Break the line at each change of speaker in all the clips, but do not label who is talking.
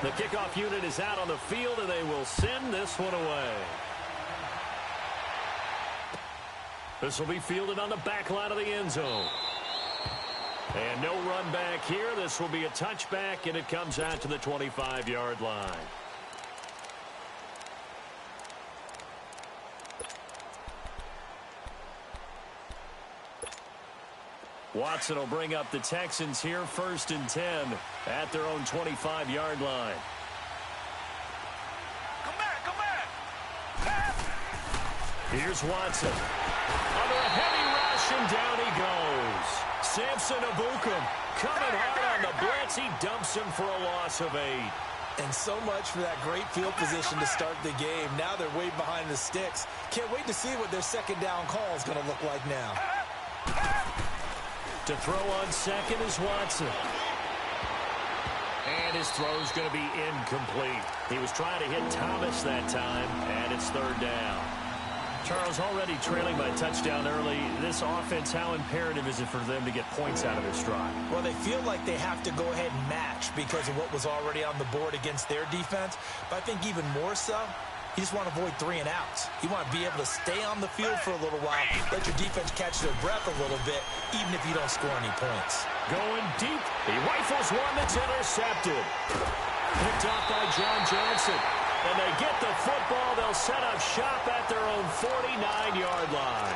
The kickoff unit is out on the field, and they will send this one away. This will be fielded on the back line of the end zone. And no run back here. This will be a touchback, and it comes out to the 25-yard line. Watson will bring up the Texans here, 1st and 10 at their own 25-yard line.
Come back.
Here's Watson. Under a heavy rush, and down he goes. Samson Abukum coming hard on the blitz. He dumps him for a loss of 8.
And so much for that great field position to start the game. Now they're way behind the sticks. Can't wait to see what their second down call is going to look like now.
To throw on second is Watson. And his throw's going to be incomplete. He was trying to hit Thomas that time, and it's 3rd down. Charles, already trailing by touchdown early. This offense, how imperative is it for them to get points out of this drive?
Well, they feel like they have to go ahead and match because of what was already on the board against their defense. But I think even more so, you just want to avoid 3 and outs. You want to be able to stay on the field for a little while, let your defense catch their breath a little bit, even if you don't score any points.
Going deep. He rifles one that's intercepted. Picked off by John Johnson. And they get the football. They'll set up shop at their own 49-yard line.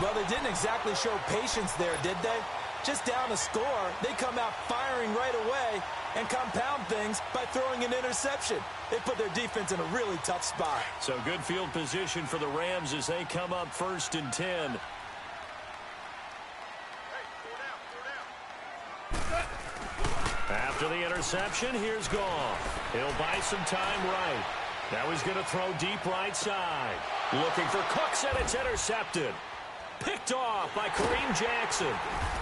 Well, they didn't exactly show patience there, did they? Just down a score, they come out firing right away and compound things by throwing an interception. They put their defense in a really tough spot.
So good field position for the Rams as they come up 1st and 10. After the interception, here's Goff. He'll buy some time right. Now he's going to throw deep right side. Looking for Cooks, and it's intercepted. Picked off by Kareem Jackson.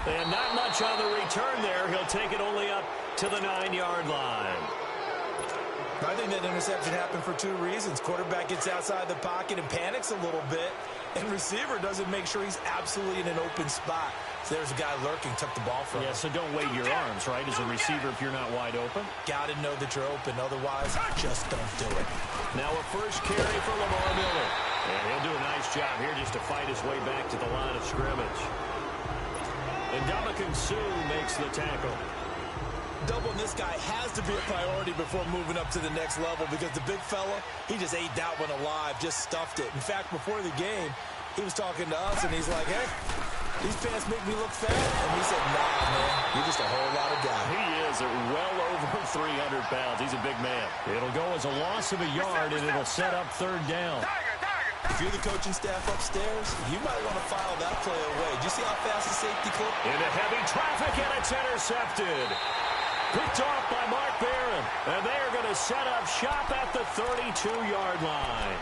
And not much on the return there. He'll take it only up to the 9-yard line.
I think that interception happened for 2 reasons. Quarterback gets outside the pocket and panics a little bit, and receiver doesn't make sure he's absolutely in an open spot. So there's a guy lurking, took the ball from him.
Yeah, so don't wave your arms, right, as a receiver if you're not wide open.
Got to know that you're open. Otherwise, just don't do it.
Now a first carry for Lamar Miller. And he'll do a nice job here just to fight his way back to the line of scrimmage. And Ndamukong Suh makes the tackle.
Doubling this guy has to be a priority before moving up to the next level because the big fella, he just ate that one alive, just stuffed it. In fact, before the game, he was talking to us, and he's like, hey, these pants make me look fat. And we said, nah, man, you're just a whole lot of guy.
He is well over 300 pounds. He's a big man. It'll go as a loss of a yard, and it'll set up 3rd down.
If you're the coaching staff upstairs, you might want to file that play away. Do you see how fast the safety clipped?
Into heavy traffic, and it's intercepted. Picked off by Mark Barron. And they're going to set up shop at the 32-yard line.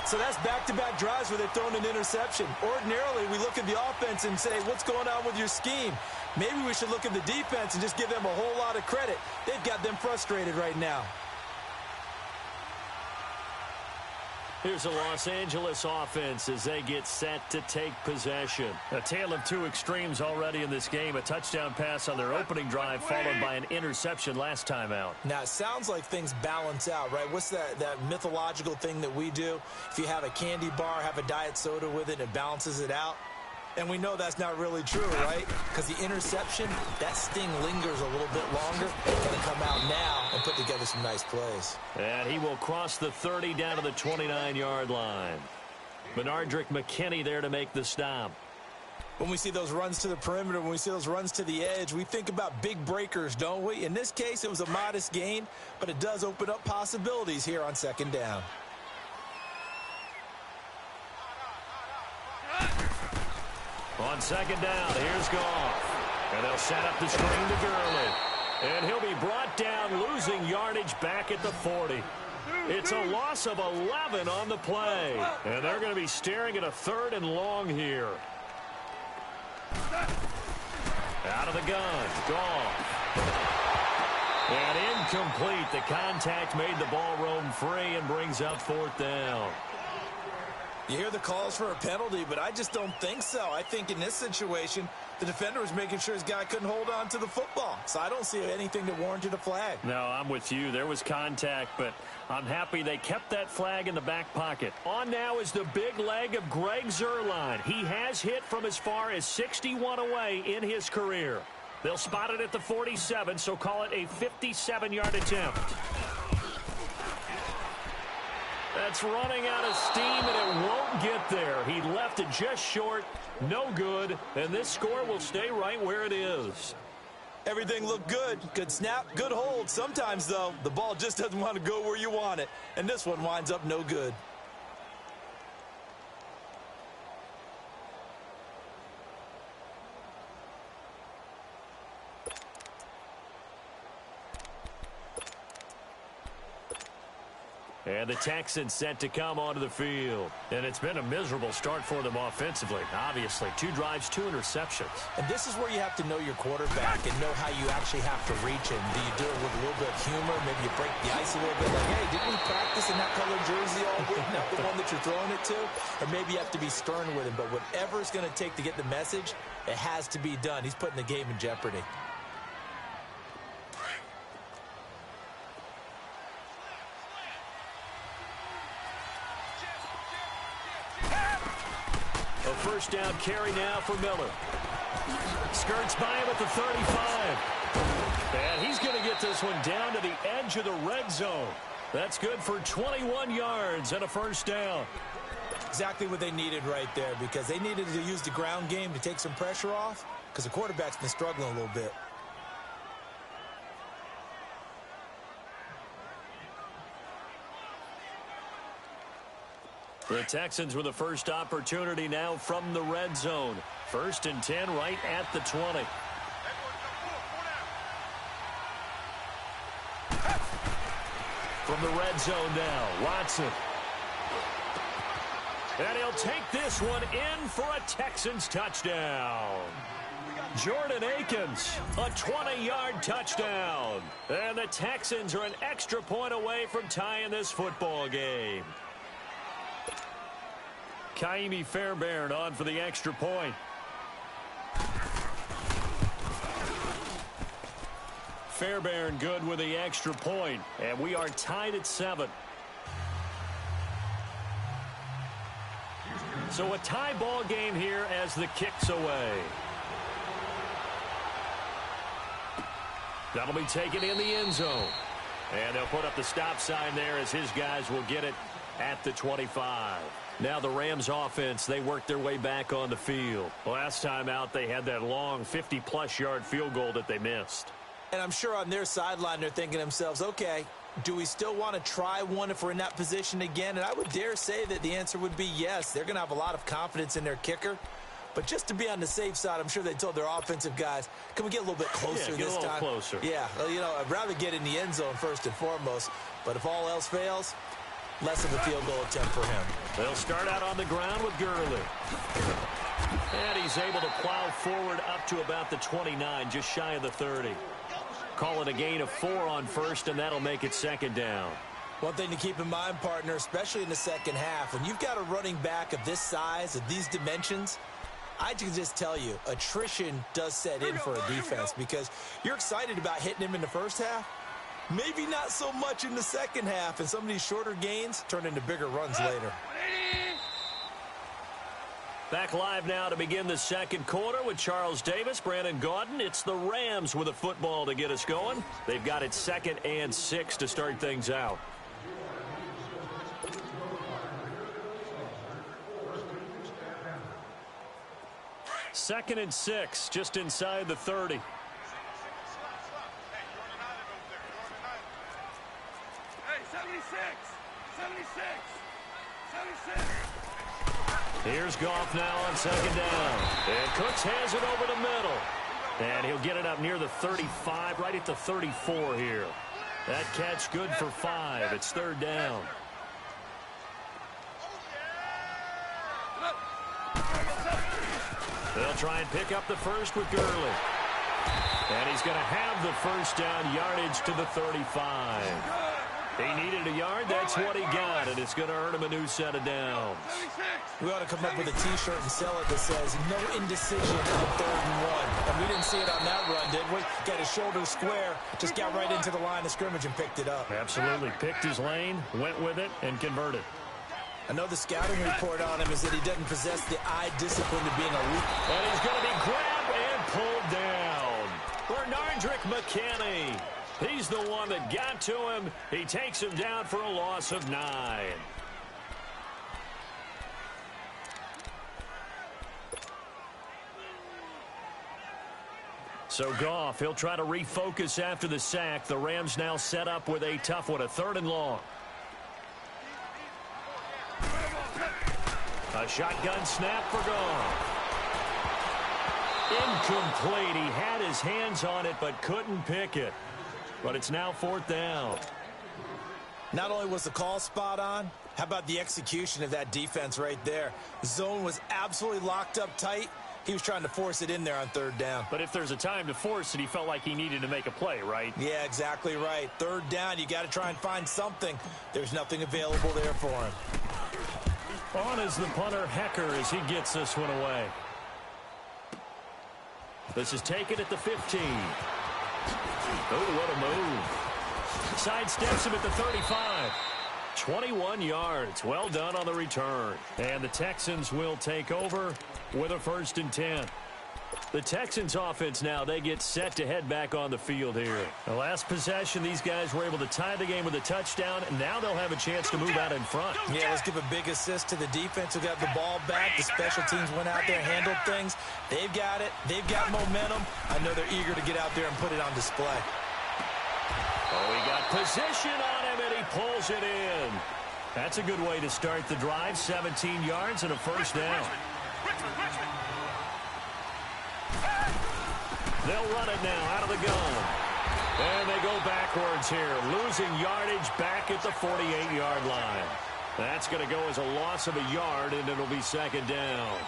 So that's back-to-back drives where they've thrown an interception. Ordinarily, we look at the offense and say, what's going on with your scheme? Maybe we should look at the defense and just give them a whole lot of credit. They've got them frustrated right now.
Here's a Los Angeles offense as they get set to take possession. A tale of 2 extremes already in this game. A touchdown pass on their opening drive followed by an interception last time out.
Now, it sounds like things balance out, right? What's that mythological thing that we do? If you have a candy bar, have a diet soda with it, it balances it out. And we know that's not really true, right? Because the interception, that sting lingers a little bit longer. They're going to come out now and put together some nice plays.
And he will cross the 30 down to the 29-yard line. Benardrick McKinney there to make the stop.
When we see those runs to the perimeter, when we see those runs to the edge, we think about big breakers, don't we? In this case, it was a modest gain, but it does open up possibilities here on 2nd down.
On 2nd down, here's Goff. And they'll set up the screen to Gurley. And he'll be brought down, losing yardage back at the 40. It's a loss of 11 on the play. And they're going to be staring at a 3rd and long here. Out of the gun, Goff. And incomplete. The contact made the ball roam free and brings up 4th down.
You hear the calls for a penalty, but I just don't think so. I think in this situation, the defender was making sure his guy couldn't hold on to the football. So I don't see anything that warranted a flag.
No, I'm with you. There was contact, but I'm happy they kept that flag in the back pocket. On now is the big leg of Greg Zuerlein. He has hit from as far as 61 away in his career. They'll spot it at the 47, so call it a 57-yard attempt. That's running out of steam, and it won't get there. He left it just short, no good, and this score will stay right where it is.
Everything looked good. Good snap, good hold. Sometimes, though, the ball just doesn't want to go where you want it, and this one winds up no good.
And the Texans set to come onto the field. And it's been a miserable start for them offensively. Obviously, 2 drives, 2 interceptions.
And this is where you have to know your quarterback and know how you actually have to reach him. Do you do it with a little bit of humor? Maybe you break the ice a little bit. Like, hey, didn't we practice in that color jersey all week? Not the one that you're throwing it to? Or maybe you have to be stern with him. But whatever it's going to take to get the message, it has to be done. He's putting the game in jeopardy.
First down carry now for Miller. Skirts by him at the 35. And he's going to get this one down to the edge of the red zone. That's good for 21 yards and a first down.
Exactly what they needed right there, because they needed to use the ground game to take some pressure off, because the quarterback's been struggling a little bit.
The Texans with the first opportunity now from the red zone. 1st and 10 right at the 20. From the red zone now, Watson. And he'll take this one in for a Texans touchdown. Jordan Akins, a 20-yard touchdown. And the Texans are an extra point away from tying this football game. Kaimi Fairbairn on for the extra point. Fairbairn good with the extra point, and we are tied at 7. So a tie ball game here as the kick's away. That'll be taken in the end zone. And they'll put up the stop sign there as his guys will get it at the 25. Now the Rams offense, they worked their way back on the field. Last time out, they had that long 50-plus yard field goal that they missed.
And I'm sure on their sideline, they're thinking to themselves, okay, do we still want to try one if we're in that position again? And I would dare say that the answer would be yes. They're going to have a lot of confidence in their kicker. But just to be on the safe side, I'm sure they told their offensive guys, can we get a little bit closer this time?
Get a little closer.
Yeah, you know, I'd rather get in the end zone first and foremost. But if all else fails, less of a field goal attempt for him.
They'll start out on the ground with Gurley. And he's able to plow forward up to about the 29, just shy of the 30. Call it a gain of 4 on first, and that'll make it 2nd down.
One thing to keep in mind, partner, especially in the second half, when you've got a running back of this size, of these dimensions, I can just tell you, attrition does set in for a defense, because you're excited about hitting him in the first half. Maybe not so much in the second half, and some of these shorter gains turn into bigger runs later.
Back live now to begin the second quarter with Charles Davis, Brandon Gaudin. It's the Rams with a football to get us going. They've got it 2nd and 6 to start things out. Second and 6, just inside the 30. Here's Goff now on 2nd down. And Cooks has it over the middle. And he'll get it up near the 35, right at the 34 here. That catch good for 5. It's 3rd down. They'll try and pick up the first with Gurley. And he's going to have the first down, yardage to the 35. He needed a yard. That's what he got, and it's going to earn him a new set of downs.
We ought to come up with a T-shirt and sell it that says, no indecision on 3rd and 1. And we didn't see it on that run, did we? Got his shoulder square, just got right into the line of scrimmage and picked it up.
Absolutely. Picked his lane, went with it, and converted.
Another scouting report on him is that he doesn't possess the eye discipline to be an elite.
And he's going to be grabbed and pulled down. Bernardrick McKinney. He's the one that got to him. He takes him down for a loss of 9. So Goff, he'll try to refocus after the sack. The Rams now set up with a tough one, a 3rd and long. A shotgun snap for Goff. Incomplete. He had his hands on it but couldn't pick it. But it's now 4th down.
Not only was the call spot on, how about the execution of that defense right there? The zone was absolutely locked up tight. He was trying to force it in there on 3rd down.
But if there's a time to force it, he felt like he needed to make a play, right?
Yeah, exactly right. 3rd down, you got to try and find something. There's nothing available there for him.
On is the punter, Hecker, as he gets this one away. This is taken at the 15. Oh, what a move. Sidesteps him at the 35. 21 yards. Well done on the return. And the Texans will take over with a 1st and 10. The Texans offense now, they get set to head back on the field here. The last possession, these guys were able to tie the game with a touchdown, and now they'll have a chance to move out in front.
Yeah, let's give a big assist to the defense who got the ball back. The special teams went out there, handled things. They've got it. They've got momentum. I know they're eager to get out there and put it on display.
Oh, he got position on him, and he pulls it in. That's a good way to start the drive. 17 yards and a 1st down. They'll run it now out of the gun. And they go backwards here, losing yardage back at the 48-yard line. That's going to go as a loss of a yard, and it'll be 2nd down.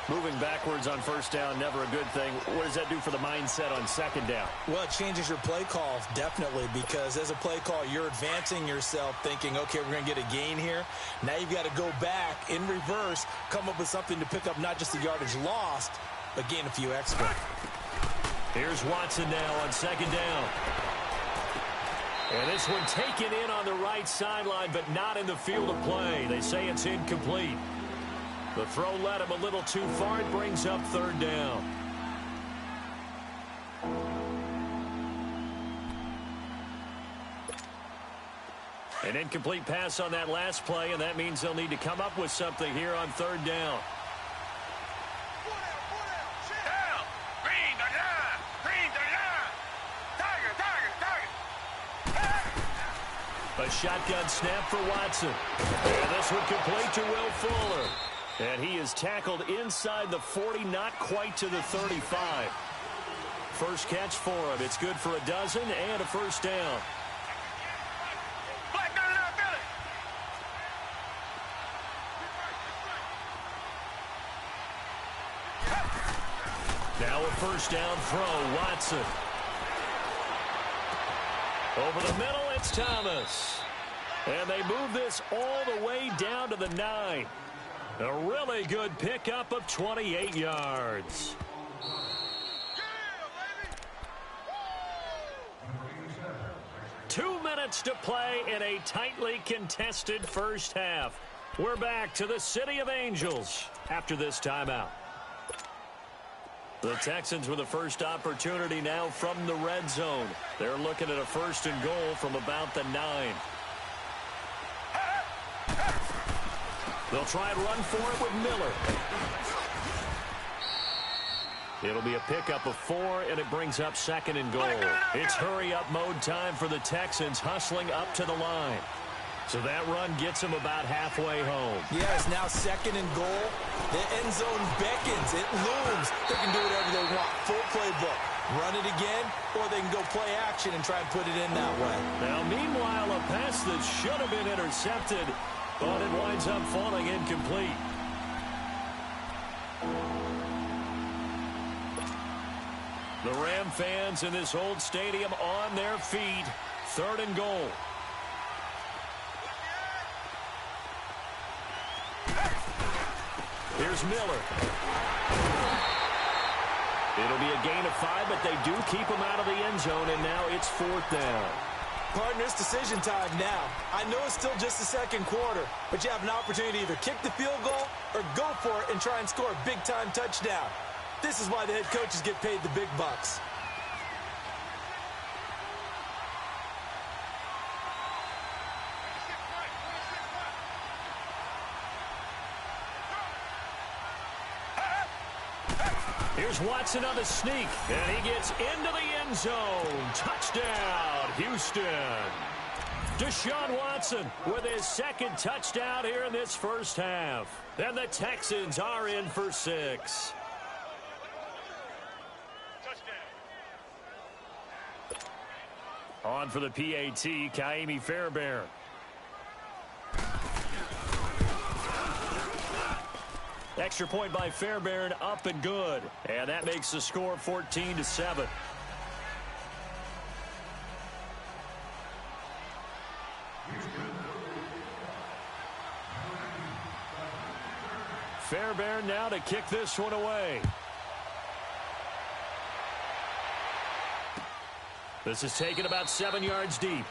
Moving backwards on 1st down, never a good thing. What does that do for the mindset on 2nd down?
Well, it changes your play call, definitely, because as a play call, you're advancing yourself thinking, okay, we're going to get a gain here. Now you've got to go back in reverse, come up with something to pick up not just the yardage lost, but gain a few extra.
Here's Watson now on 2nd down. And this one taken in on the right sideline, but not in the field of play. They say it's incomplete. The throw led him a little too far. It brings up 3rd down. An incomplete pass on that last play, and that means they'll need to come up with something here on 3rd down. A shotgun snap for Watson. And this one complete to Will Fuller. And he is tackled inside the 40, not quite to the 35. First catch for him. It's good for a dozen and a 1st down. Now a 1st down throw, Watson. Over the middle, it's Thomas. And they move this all the way down to the 9. A really good pickup of 28 yards. 2 minutes to play in a tightly contested 1st half. We're back to the City of Angels after this timeout. The Texans with a first opportunity now from the red zone. They're looking at a 1st and goal from about the 9. They'll try and run for it with Miller. It'll be a pickup of 4, and it brings up 2nd and goal. It's hurry-up mode time for the Texans, hustling up to the line. So that run gets them about halfway home.
Yeah, it's now 2nd and goal. The end zone beckons. It looms. They can do whatever they want. Full playbook. Run it again, or they can go play action and try and put it in that way.
Now, meanwhile, a pass that should have been intercepted, but it winds up falling incomplete. The Ram fans in this old stadium on their feet. 3rd and goal. Here's Miller. It'll be a gain of 5, but they do keep him out of the end zone, and now it's 4th down.
Partner, it's decision time now. I know it's still just the second quarter, but you have an opportunity to either kick the field goal or go for it and try and score a big-time touchdown. This is why the head coaches get paid the big bucks.
Here's Watson on the sneak, and he gets into the end zone. Touchdown, Houston. Deshaun Watson with his second touchdown here in this first half. And the Texans are in for 6. On for the PAT, Kaimi Fairbairn. Extra point by Fairbairn, up and good. And that makes the score 14-7. Fairbairn now to kick this one away. This is taken about 7 yards deep.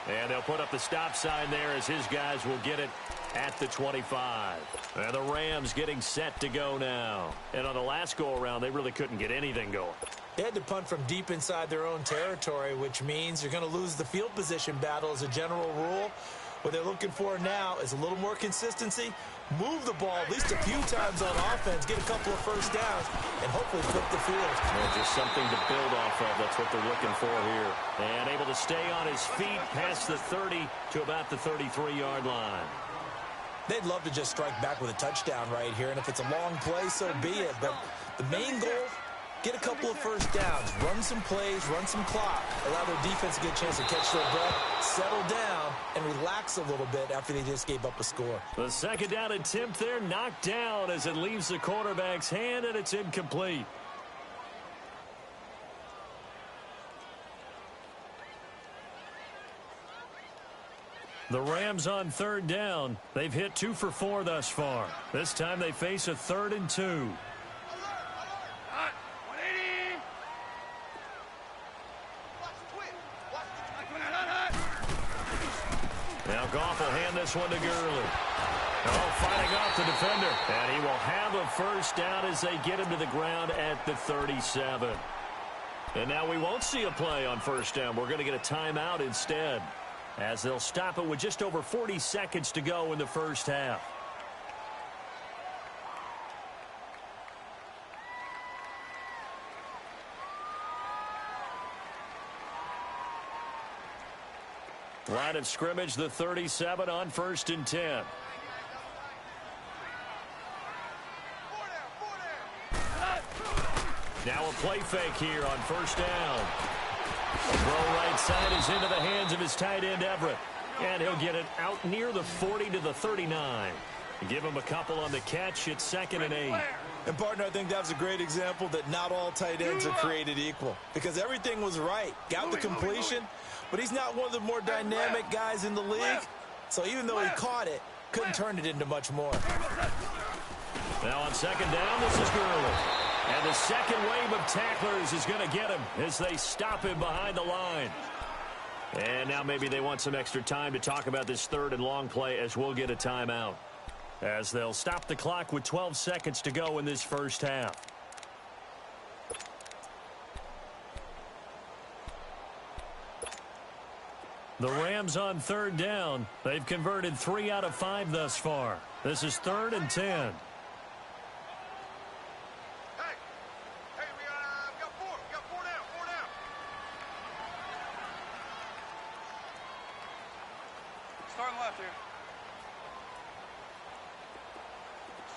And they'll put up the stop sign there as his guys will get it at the 25. And the Rams getting set to go now. And on the last go-around, they really couldn't get anything going.
They had to punt from deep inside their own territory, which means you're going to lose the field position battle as a general rule. What they're looking for now is a little more consistency, move the ball at least a few times on offense, get a couple of first downs, and hopefully flip the field.
And just something to build off of. That's what they're looking for here. And able to stay on his feet past the 30 to about the 33-yard line.
They'd love to just strike back with a touchdown right here, and if it's a long play, so be it. But the main goal, get a couple of first downs, run some plays, run some clock, allow their defense to get a chance to catch their breath, settle down, and relax a little bit after they just gave up a score.
The second down attempt there knocked down as it leaves the quarterback's hand, and it's incomplete. The Rams on third down. They've hit 2 for 4 thus far. This time they face a 3rd and 2. Now Goff will hand this one to Gurley. Oh, fighting off the defender. And he will have a first down as they get him to the ground at the 37. And now we won't see a play on first down. We're going to get a timeout instead, as they'll stop it with just over 40 seconds to go in the first half. Line of scrimmage, the 37 on 1st and 10. Now a play fake here on first down. Throw right side is into the hands of his tight end, Everett. And he'll get it out near the 40 to the 39. Give him a couple on the catch. It's 2nd and 8.
And, partner, I think that was a great example that not all tight ends are created equal. Because everything was right. Got the completion, but he's not one of the more dynamic guys in the league. So even though he caught it, couldn't turn it into much more.
Now on 2nd down, this is Gurley. And the second wave of tacklers is going to get him as they stop him behind the line. And now maybe they want some extra time to talk about this 3rd and long play, as we'll get a timeout, as they'll stop the clock with 12 seconds to go in this first half. The Rams on 3rd down. They've converted 3 out of 5 thus far. This is 3rd and 10.
Starting left here.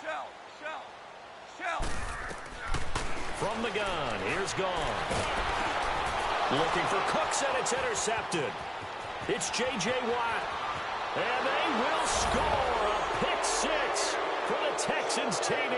Shell.
From the gun, here's Gone. Looking for Cooks, and it's intercepted. It's J.J. Watt. And they will score a pick 6 for the Texans TD.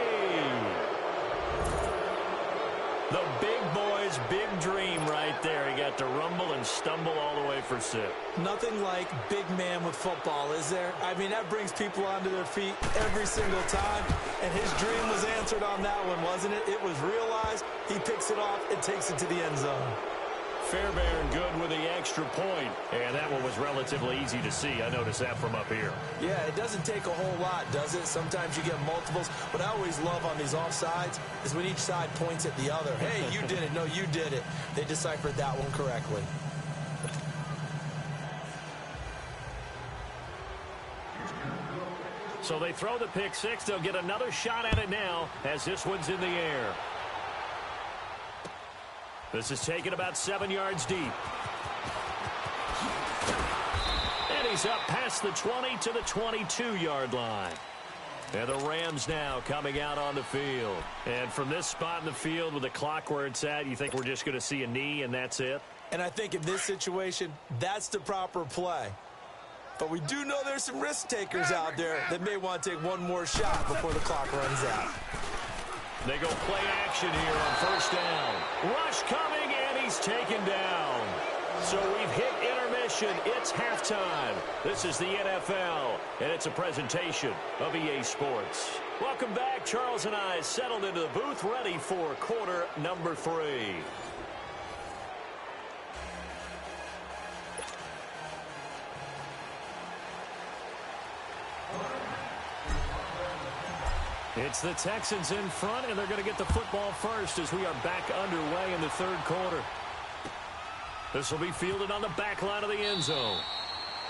The big boys his big dream right there. He got to rumble and stumble all the way for 6.
Nothing like big man with football, is there? I mean, that brings people onto their feet every single time. And his dream was answered on that one, wasn't it? It was realized. He picks it off and takes it to the end zone.
Fairbairn good with the extra point. And that one was relatively easy to see. I noticed that from up here.
Yeah, it doesn't take a whole lot, does it? Sometimes you get multiples. What I always love on these offsides is when each side points at the other. Hey, you did it. No, you did it. They deciphered that one correctly.
So they throw the pick 6. They'll get another shot at it now as this one's in the air. This is taken about 7 yards deep. And he's up past the 20 to the 22-yard line. And the Rams now coming out on the field. And from this spot in the field with the clock where it's at, you think we're just going to see a knee and that's it?
And I think in this situation, that's the proper play. But we do know there's some risk takers out there that may want to take one more shot before the clock runs out.
They go play action here on first down. Rush coming, and he's taken down. So we've hit intermission. It's halftime. This is the NFL, and it's a presentation of EA Sports. Welcome back. Charles and I settled into the booth, ready for quarter number 3. It's the Texans in front, and they're going to get the football first as we are back underway in the third quarter. This will be fielded on the back line of the end zone.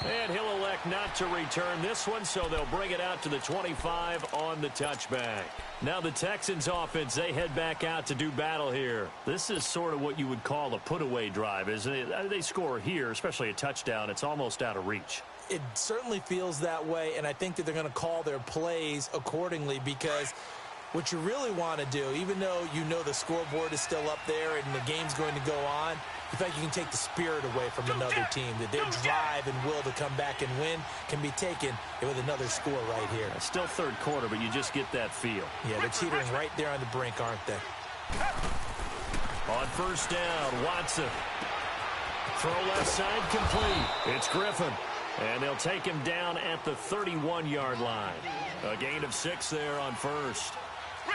And he'll elect not to return this one, so they'll bring it out to the 25 on the touchback. Now the Texans offense, they head back out to do battle here. This is sort of what you would call a put-away drive, isn't it? They score here, especially a touchdown. It's almost out of reach.
It certainly feels that way, and I think that they're going to call their plays accordingly because what you really want to do, even though you know the scoreboard is still up there and the game's going to go on, in fact, you can take the spirit away from another team, that their drive and will to come back and win can be taken with another score right here.
It's still third quarter, but you just get that feel.
Yeah, they're teetering right there on the brink, aren't they?
On first down, Watson. Throw left side complete. It's Griffin. And they'll take him down at the 31-yard line. A gain of 6 there on first.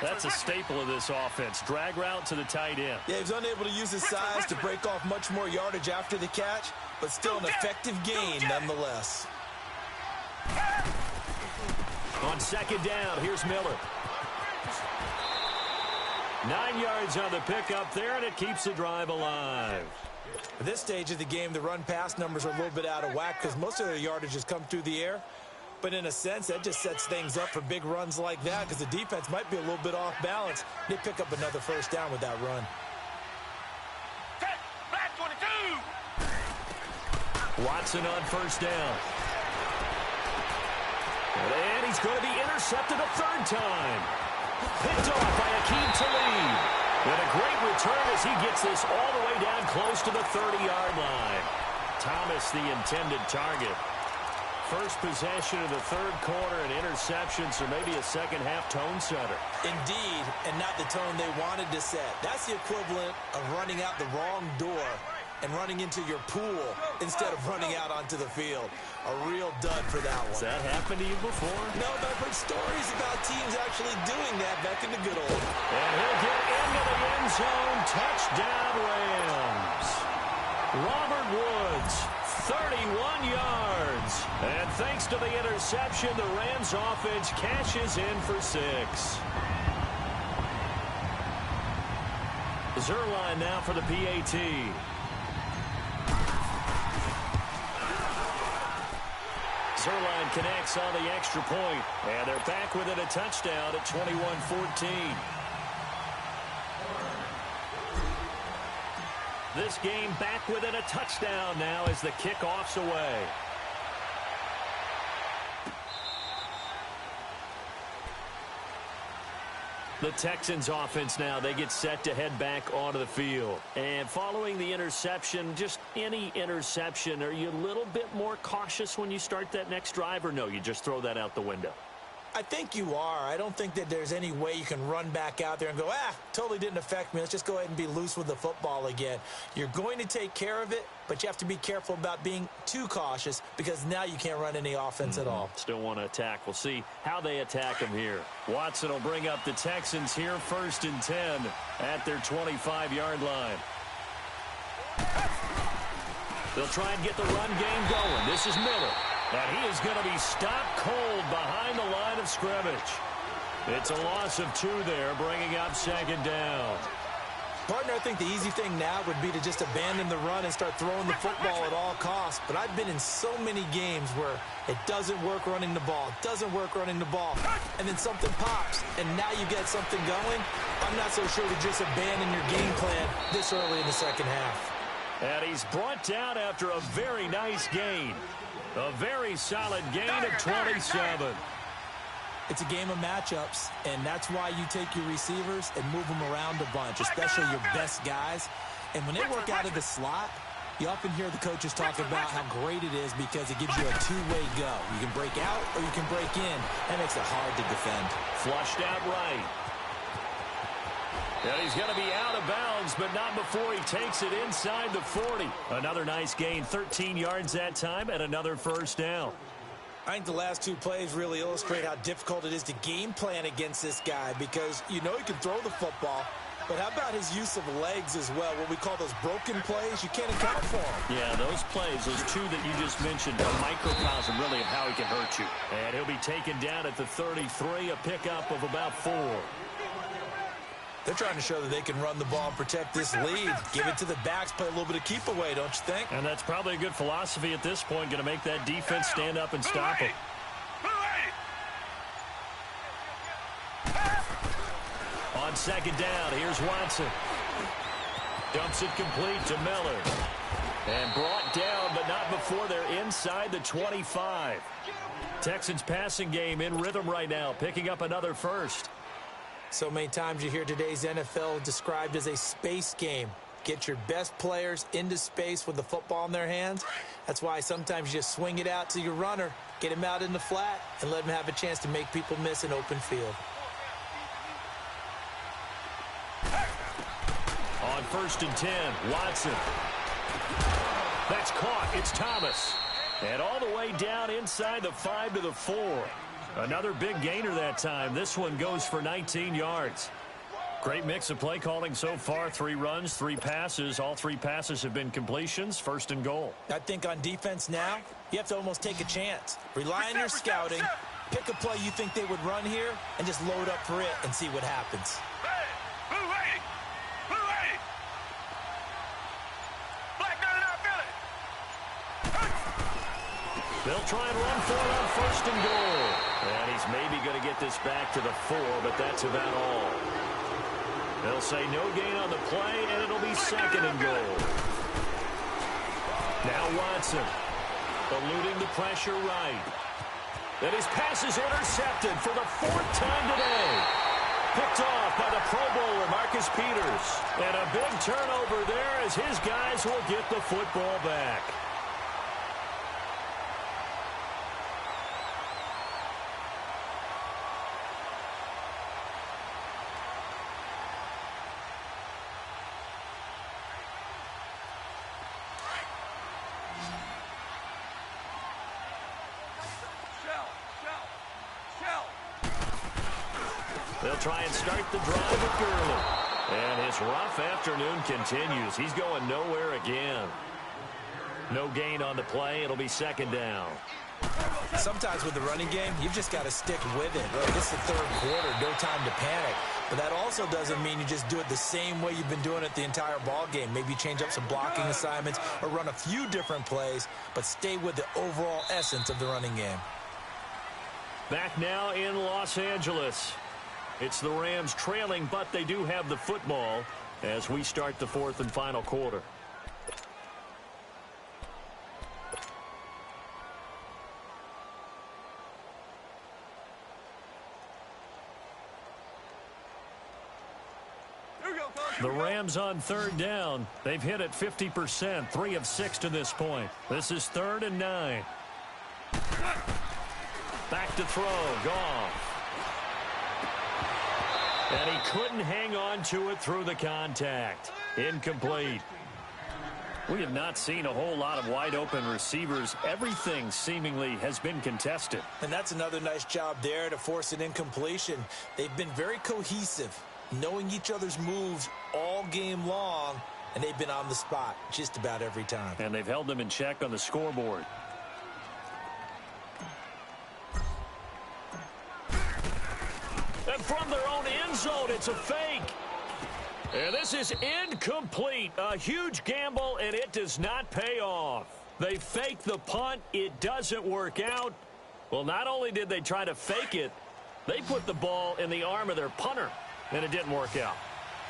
That's a staple of this offense. Drag route to the tight end.
Yeah, he was unable to use his size to break off much more yardage after the catch, but still an effective gain nonetheless.
On second down, here's Miller. 9 yards on the pickup there, and it keeps the drive alive.
At this stage of the game, the run-pass numbers are a little bit out of whack because most of their yardage has come through the air. But in a sense, that just sets things up for big runs like that because the defense might be a little bit off balance. They pick up another first down with that run.
Watson on first down. And he's going to be intercepted a third time. Picked off by Akeem Talib. And a great return as he gets this all the way down close to the 30-yard line. Thomas, the intended target. First possession of the third quarter and interceptions, or maybe a second-half tone setter.
Indeed, and not the tone they wanted to set. That's the equivalent of running out the wrong door and running into your pool instead of running out onto the field. A real dud for that one.
Has that happened to you before?
No, but I've heard stories about teams actually doing that back in the good old.
And he'll get into the end zone. Touchdown, Rams. Robert Woods, 31 yards. And thanks to the interception, the Rams offense cashes in for 6. Zerline now for the PAT. Zerline connects on the extra point, and they're back within a touchdown at 21-14. This game back within a touchdown now as the kickoff's away. The Texans offense now, they get set to head back onto the field. And following the interception, just any interception, are you a little bit more cautious when you start that next drive, or no, you just throw that out the window?
I think you are. I don't think that there's any way you can run back out there and go, totally didn't affect me. Let's just go ahead and be loose with the football again. You're going to take care of it, but you have to be careful about being too cautious because now you can't run any offense at all.
Still want to attack. We'll see how they attack him here. Watson will bring up the Texans here 1st and 10 at their 25-yard line. They'll try and get the run game going. This is Miller. And he is going to be stopped cold behind the line of scrimmage. It's a loss of 2 there, bringing up 2nd down.
Partner, I think the easy thing now would be to just abandon the run and start throwing the football at all costs. But I've been in so many games where it doesn't work running the ball, and then something pops, and now you get something going. I'm not so sure to just abandon your game plan this early in the second half.
And he's brought down after a very nice gain. A very solid gain of 27.
It's a game of matchups, and that's why you take your receivers and move them around a bunch, especially your best guys. And when they work out of the slot, you often hear the coaches talk about how great it is because it gives you a two-way go. You can break out or you can break in. That makes it hard to defend.
Flushed out right. And he's going to be out of bounds, but not before he takes it inside the 40. Another nice gain, 13 yards that time, and another first down.
I think the last 2 plays really illustrate how difficult it is to game plan against this guy because you know he can throw the football, but how about his use of legs as well, what we call those broken plays? You can't account for them.
Yeah, those plays, those 2 that you just mentioned, a microcosm really of how he can hurt you. And he'll be taken down at the 33, a pickup of about 4.
They're trying to show that they can run the ball and protect this lead. Give it to the backs, play a little bit of keep away, don't you think?
And that's probably a good philosophy at this point, going to make that defense stand up and stop him. On 2nd down, here's Watson. Dumps it complete to Miller. And brought down, but not before they're inside the 25. Texans passing game in rhythm right now, picking up another first.
So many times you hear today's NFL described as a space game. Get your best players into space with the football in their hands. That's why sometimes you just swing it out to your runner, get him out in the flat, and let him have a chance to make people miss an open field.
On 1st and 10, Watson. That's caught. It's Thomas. And all the way down inside the 5 to the 4. Another big gainer that time. This one goes for 19 yards. Great mix of play calling so far. 3 runs, 3 passes. All 3 passes have been completions. 1st and goal.
I think on defense now, you have to almost take a chance. Rely on your scouting. Pick a play you think they would run here and just load up for it and see what happens.
They'll try and run for it on 1st and goal. And he's maybe going to get this back to the 4, but that's about all. They'll say no gain on the play, and it'll be 2nd and goal. Now Watson, eluding the pressure right. And his pass is intercepted for the 4th time today. Picked off by the Pro Bowler, Marcus Peters. And a big turnover there as his guys will get the football back. They'll try and start the drive with Gurley. And his rough afternoon continues. He's going nowhere again. No gain on the play. It'll be 2nd down.
Sometimes with the running game, you've just got to stick with it. Right? This is the 3rd quarter. No time to panic. But that also doesn't mean you just do it the same way you've been doing it the entire ball game. Maybe change up some blocking assignments or run a few different plays, but stay with the overall essence of the running game.
Back now in Los Angeles. It's the Rams trailing, but they do have the football as we start the 4th and final quarter. The Rams on 3rd down. They've hit it 50%, 3 of 6 to this point. This is 3rd and 9. Back to throw, Goff. And he couldn't hang on to it through the contact. Incomplete. We have not seen a whole lot of wide-open receivers. Everything seemingly has been contested.
And that's another nice job there to force an incompletion. They've been very cohesive, knowing each other's moves all game long, and they've been on the spot just about every time.
And they've held them in check on the scoreboard. And from their own end zone, it's a fake. And this is incomplete. A huge gamble, and it does not pay off. They fake the punt. It doesn't work out. Well, not only did they try to fake it, they put the ball in the arm of their punter, and it didn't work out.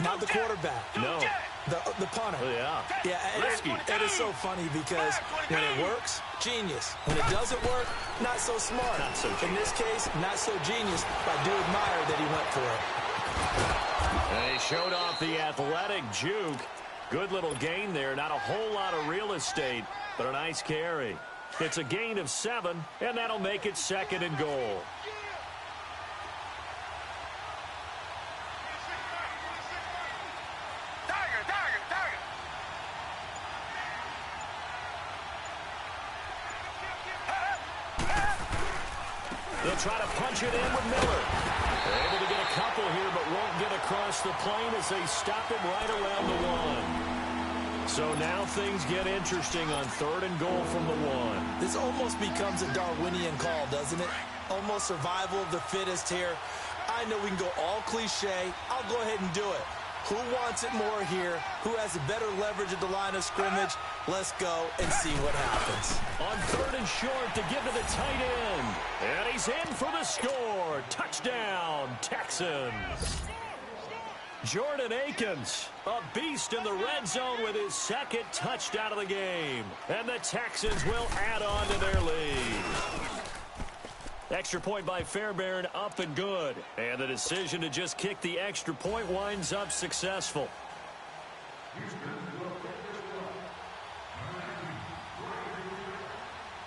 Not the quarterback.
No.
The punter.
Yeah.
Yeah,
Risky.
It is so funny because when it works, genius. When it doesn't work, not so smart.
Not so genius.
In this case, not so genius, but I do admire that he went for it.
And he showed off the athletic juke. Good little gain there. Not a whole lot of real estate, but a nice carry. It's a gain of 7, and that'll make it 2nd and goal. They'll try to punch it in with Miller. They're able to get a couple here, but won't get across the plane as they stop him right around the 1. So now things get interesting on 3rd and goal from the 1.
This almost becomes a Darwinian call, doesn't it? Almost survival of the fittest here. I know we can go all cliche. I'll go ahead and do it. Who wants it more here? Who has a better leverage at the line of scrimmage? Let's go and see what happens.
On 3rd and short to give to the tight end. And he's in for the score. Touchdown, Texans. Jordan Akins, a beast in the red zone with his 2nd touchdown of the game. And the Texans will add on to their lead. Extra point by Fairbairn, up and good. And the decision to just kick the extra point winds up successful.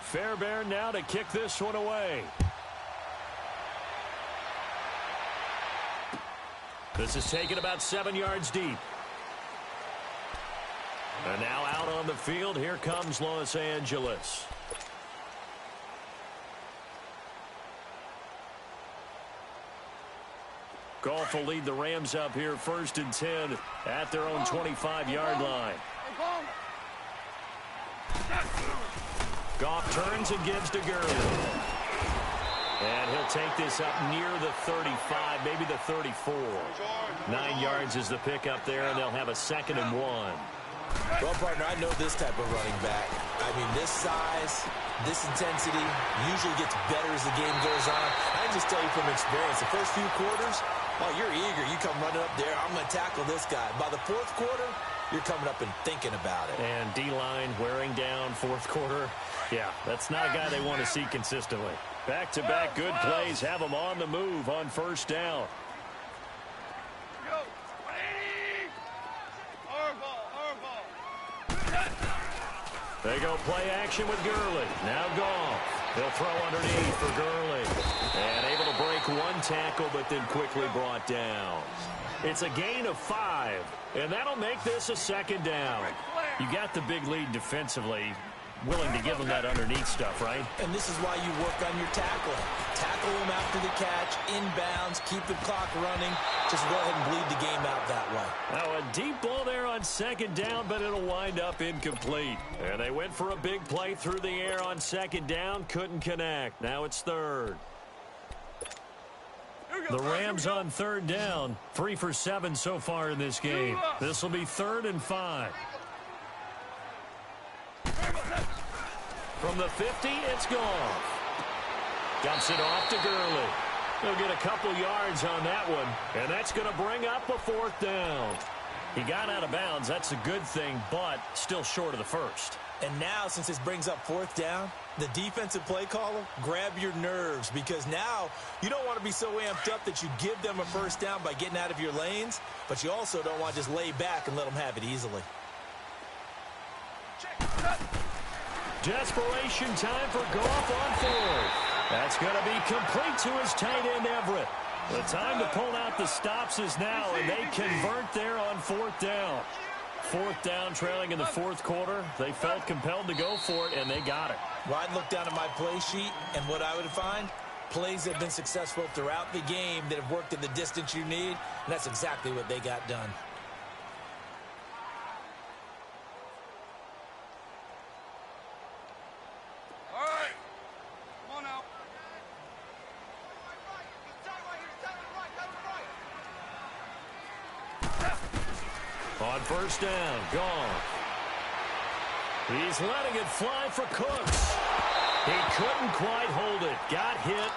Fairbairn now to kick this one away. This is taken about 7 yards deep. And now out on the field, here comes Los Angeles. Goff will lead the Rams up here 1st and 10 at their own 25-yard line. Goff turns and gives to Gurley. And he'll take this up near the 35, maybe the 34. 9 yards is the pickup there, and they'll have a 2nd and 1.
Well, partner, I know this type of running back. I mean, this size, this intensity usually gets better as the game goes on. I can just tell you from experience, the first few quarters, oh, you're eager. You come running up there. I'm going to tackle this guy. By the 4th quarter, you're coming up and thinking about it.
And D-line wearing down 4th quarter. Yeah, that's not a guy they want to see consistently. Back-to-back good plays have them on the move on 1st down. They go play action with Gurley. Now Goff. He'll throw underneath for Gurley. And able to break 1 tackle, but then quickly brought down. It's a gain of 5, and that'll make this a 2nd down. You got the big lead defensively. Willing to give them that underneath stuff, right?
And this is why you work on your tackling. Tackle them after the catch, inbounds, keep the clock running. Just go ahead and bleed the game out that way.
Now a deep ball there on 2nd down, but it'll wind up incomplete. And they went for a big play through the air on 2nd down, couldn't connect. Now it's 3rd. The Rams on 3rd down, 3 for 7 so far in this game. This will be 3rd and 5. From the 50, it's gone. Dumps it off to Gurley. He'll get a couple yards on that one, and that's going to bring up a 4th down. He got out of bounds. That's a good thing, but still short of the 1st.
And now, since this brings up 4th down, the defensive play caller, grab your nerves, because now you don't want to be so amped up that you give them a 1st down by getting out of your lanes, but you also don't want to just lay back and let them have it easily.
Desperation time for Goff on 4th. That's going to be complete to his tight end, Everett. The time to pull out the stops is now, and they convert there on 4th down. 4th down, trailing in the 4th quarter. They felt compelled to go for it, and they got it.
Well, I'd look down at my play sheet, and what I would find, plays that have been successful throughout the game that have worked in the distance you need, and that's exactly what they got done.
All right. Come on now.
On 1st down, gone. He's letting it fly for Cooks. He couldn't quite hold it. Got hit.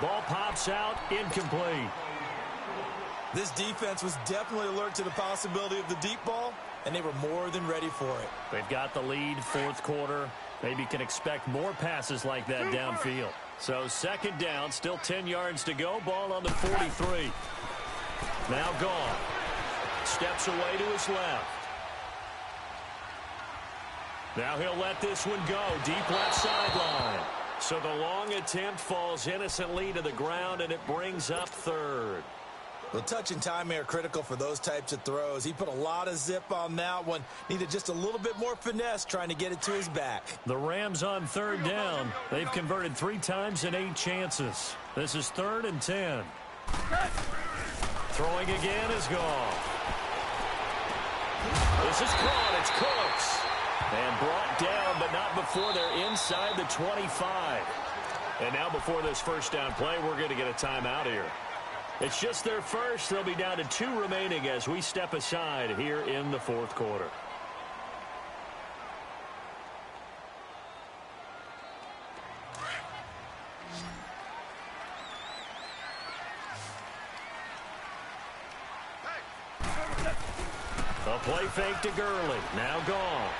Ball pops out, incomplete.
This defense was definitely alert to the possibility of the deep ball, and they were more than ready for it.
They've got the lead, 4th quarter. Maybe can expect more passes like that downfield. So 2nd down, still 10 yards to go. Ball on the 43. Now gone. Steps away to his left. Now he'll let this one go. Deep left sideline. So the long attempt falls innocently to the ground, and it brings up 3rd.
Well, touch and time are critical for those types of throws. He put a lot of zip on that one. Needed just a little bit more finesse trying to get it to his back.
The Rams on 3rd down. They've converted 3 times in 8 chances. This is 3rd and 10. Throwing again is gone. This is caught. It's Cooks. And brought down, but not before they're inside the 25. And now before this 1st down play, we're going to get a timeout here. It's just their first. They'll be down to 2 remaining as we step aside here in the 4th quarter. A play fake to Gurley. Now gone.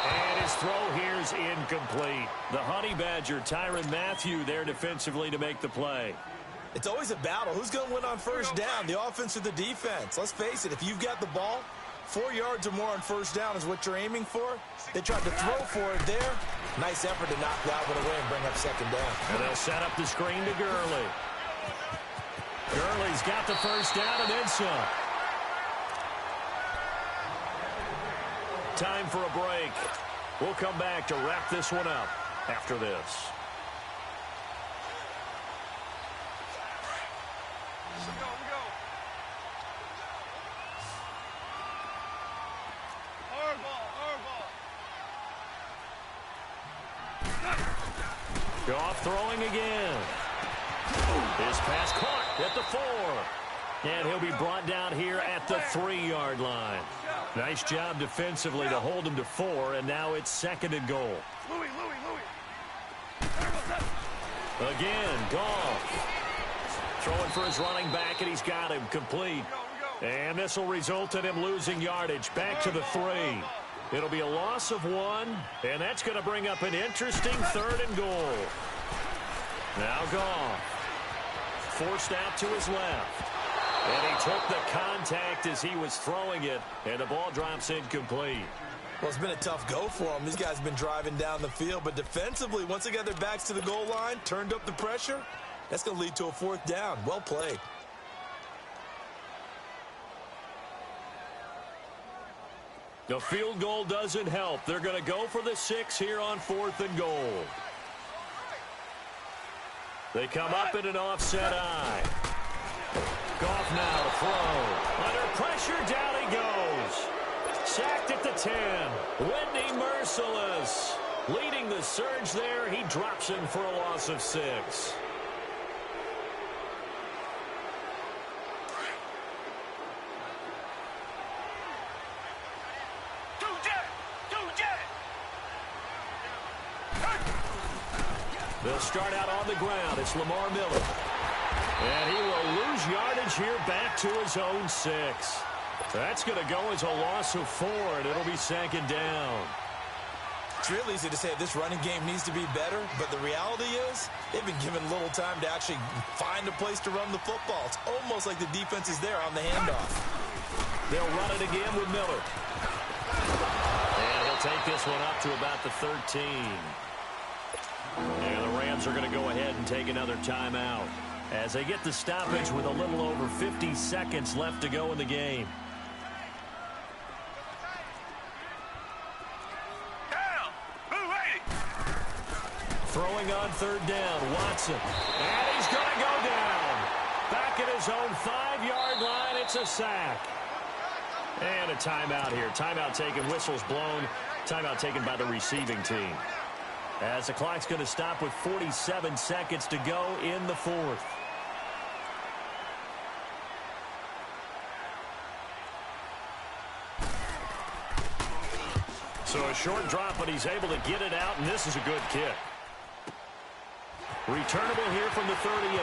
And his throw here's incomplete. The Honey Badger, Tyrann Mathieu, there defensively to make the play.
It's always a battle. Who's going to win on 1st down, the offense or the defense? Let's face it, if you've got the ball, 4 yards or more on 1st down is what you're aiming for. They tried to throw for it there. Nice effort to knock that one away and bring up 2nd down.
And they'll set up the screen to Gurley. Gurley's got the 1st down and then some. Time for a break. We'll come back to wrap this one up after this. Goff throwing again. His pass caught at the 4. And he'll be brought down here at the 3-yard line. Nice job defensively to hold him to 4, and now it's 2nd and goal. Again, Goff. Throwing for his running back, and he's got him complete. And this will result in him losing yardage back to the 3. It'll be a loss of 1, and that's going to bring up an interesting 3rd and goal. Now Goff. Forced out to his left. And he took the contact as he was throwing it, and the ball drops incomplete.
Well, it's been a tough go for them. These guys have been driving down the field, but defensively, once they got their backs to the goal line, turned up the pressure, that's going to lead to a 4th down. Well played.
The field goal doesn't help. They're going to go for the 6 here on 4th and goal. They come up in an offset eye. Goff now to throw. Under pressure, down he goes. Sacked at the 10. Whitney merciless. Leading the surge there. He drops him for a loss of 6. They'll start out on the ground. It's Lamar Miller. And he will lose yardage here back to his own 6. That's going to go as a loss of 4, and it'll be 2nd down.
It's real easy to say this running game needs to be better, but the reality is they've been given little time to actually find a place to run the football. It's almost like the defense is there on the handoff.
They'll run it again with Miller. And he'll take this one up to about the 13. And the Rams are going to go ahead and take another timeout. as they get the stoppage with a little over 50 seconds left to go in the game. Throwing on third down, Watson. And he's going to go down. Back at his own 5-yard line, it's a sack. And a timeout here. Timeout taken, whistles blown. Timeout taken by the receiving team. As the clock's going to stop with 47 seconds to go in the fourth. So a short drop, but he's able to get it out, and this is a good kick. Returnable here from the 38.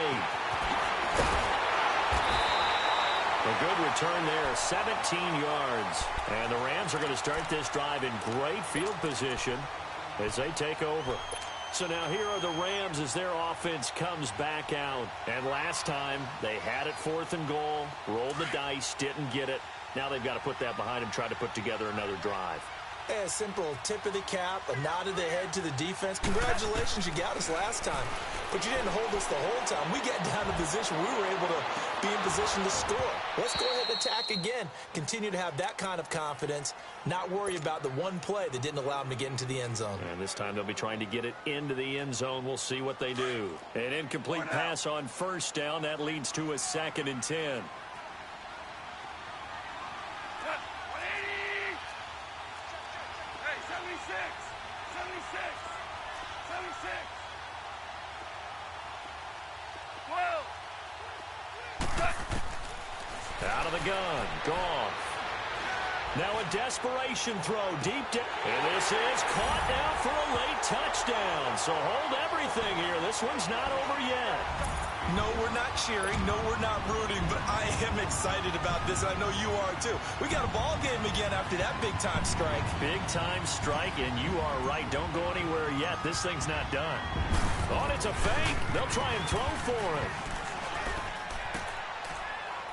A good return there, 17 yards. And the Rams are going to start this drive in great field position as they take over. So now here are the Rams as their offense comes back out. And last time they had it 4th and goal, rolled the dice, didn't get it. Now they've got to put that behind them, try to put together another drive.
A simple tip of the cap, a nod of the head to the defense. Congratulations, you got us last time. But you didn't hold us the whole time. We got down to position. We were able to be in position to score. Let's go ahead and attack again. Continue to have that kind of confidence. Not worry about the one play that didn't allow them to get into the end zone.
And this time they'll be trying to get it into the end zone. We'll see what they do. An incomplete pass on first down. That leads to a 2nd and 10. Out of the gun, Goff. Now a desperation throw deep down. And this is caught now for a late touchdown. So hold everything here. This one's not over yet.
No, we're not cheering. No, we're not rooting. But I am excited about this. I know you are, too. We got a ball game again after that big-time strike.
Big-time strike, and you are right. Don't go anywhere yet. This thing's not done. Oh, it's a fake. They'll try and throw for it.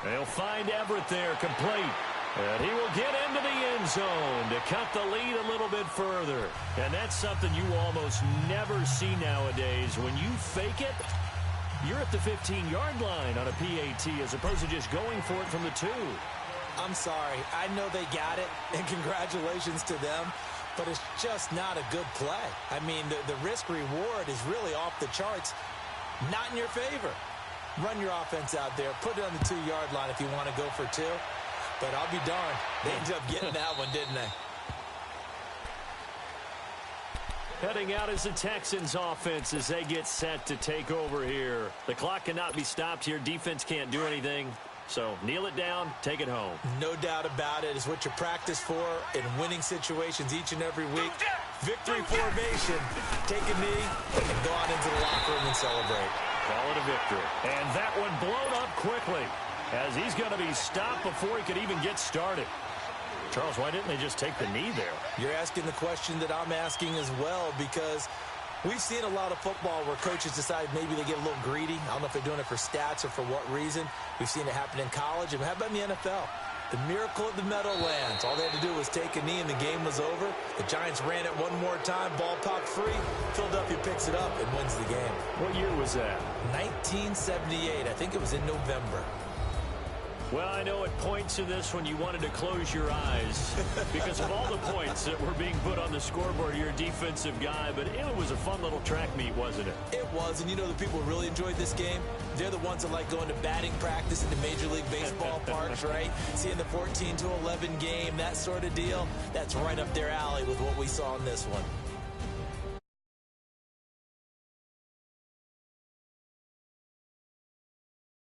They'll find Everett there, complete. And he will get into the end zone to cut the lead a little bit further. And that's something you almost never see nowadays. When you fake it, you're at the 15-yard line on a PAT as opposed to just going for it from the 2.
I'm sorry. I know they got it, and congratulations to them, but it's just not a good play. I mean, the risk-reward is really off the charts, not in your favor. Run your offense out there. Put it on the 2-yard line if you want to go for 2. But I'll be darned. They ended up getting that one, didn't they?
Heading out is the Texans offense as they get set to take over here. The clock cannot be stopped here. Defense can't do anything. So kneel it down, take it home.
No doubt about it. It's what you practice for in winning situations each and every week. Victory formation. Take a knee and go out into the locker room and celebrate.
Call it a victory. And that one blown up quickly as he's going to be stopped before he could even get started. Charles, why didn't they just take the knee there?
You're asking the question that I'm asking as well, because we've seen a lot of football where coaches decide maybe they get a little greedy. I don't know if they're doing it for stats or for what reason. We've seen it happen in college. And how about in the NFL? The miracle of the Meadowlands. All they had to do was take a knee and the game was over. The Giants ran it one more time. Ball popped free. Philadelphia picks it up and wins the game.
What year was that?
1978. I think it was in November.
Well, I know at points in this one you wanted to close your eyes because of all the points that were being put on the scoreboard. You're a defensive guy, but it was a fun little track meet, wasn't it?
It was, and you know the people who really enjoyed this game? They're the ones that like going to batting practice at the Major League Baseball parks, right? Seeing the 14-11 game, that sort of deal. That's right up their alley with what we saw in this one.